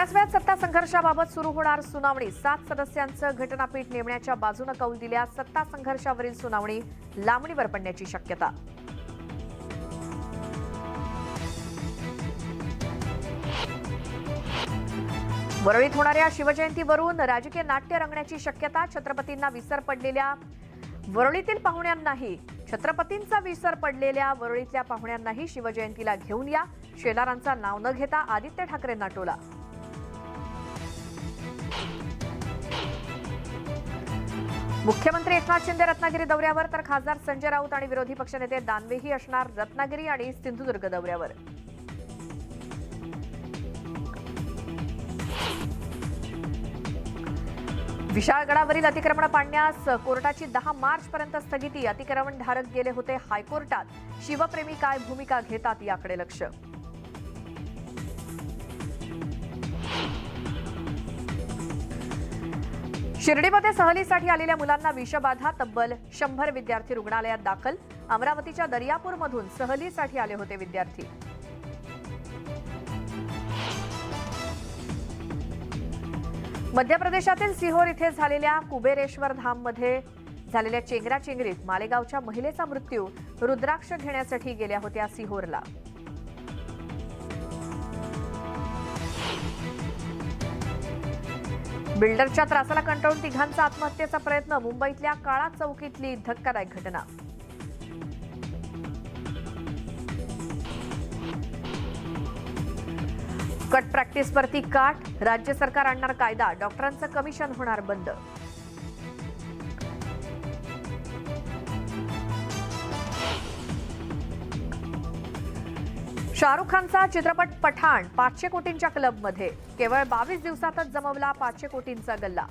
विधानसभेत सत्ता संघर्षाबाबत सुरू होणार सुनावणी। 7 सदस्यांचं घटनापीठ नेमण्याच्या बाजूने कौल दिल्या। सत्ता संघर्षावरील सुनावणी लांबणीवर पडण्याची शक्यता। वरळीत होणाऱ्या शिवजयंतीवरून राजकीय नाट्य रंगण्याची शक्यता। छत्रपतींना विसर पडलेल्या वरळीतील पाहुण्यांनाही छत्रपतींचा विसर पडलेल्या वरळीतल्या पाहुण्यांनाही शिवजयंतीला घेऊन या। शेलारांचं नाव न घेता आदित्य ठाकरेंना टोला। मुख्यमंत्री एकनाथ शिंदे रत्नागिरी दौऱ्यावर तर खासदार संजय राऊत आणि विरोधी पक्षनेते दानवेही असणार रत्नागिरी आणि सिंधुदुर्ग दौऱ्यावर। विशाळगडावरील अतिक्रमण पाडण्यास कोर्टाची 10 मार्चपर्यंत स्थगिती। अतिक्रमणधारक गेले होते हायकोर्टात। शिवप्रेमी काय भूमिका घेतात याकडे लक्ष। शिर्डीमध्ये सहलीसाठी आलेल्या मुलांना विषबाधा। तब्बल 100 विद्यार्थी रुग्णालयात दाखल। अमरावतीच्या दर्यापूरमधून सहलीसाठी आले होते विद्यार्थी। मध्य प्रदेशातील सिहोर इथे झालेल्या कुबेरेश्वर धाममध्ये झालेल्या चेंगराचेंगरीत मालेगावच्या महिलेचा मृत्यू। रुद्राक्ष घेण्यासाठी गेल्या होत्या सिहोरला। बिल्डरच्या त्रासाला कंटाळून तिघांचा आत्महत्येचा प्रयत्न। मुंबईतल्या काळा चौकीतली धक्कादायक घटना। कट प्रॅक्टिसवरती काट। राज्य सरकार आणणार कायदा। डॉक्टरांचं कमिशन होणार बंद। शाहरुख खानचा चित्रपट पठाण 500 कोटींच्या क्लबमध्ये। केवळ 22 दिवसातच जमवला 500 कोटींचा गल्ला।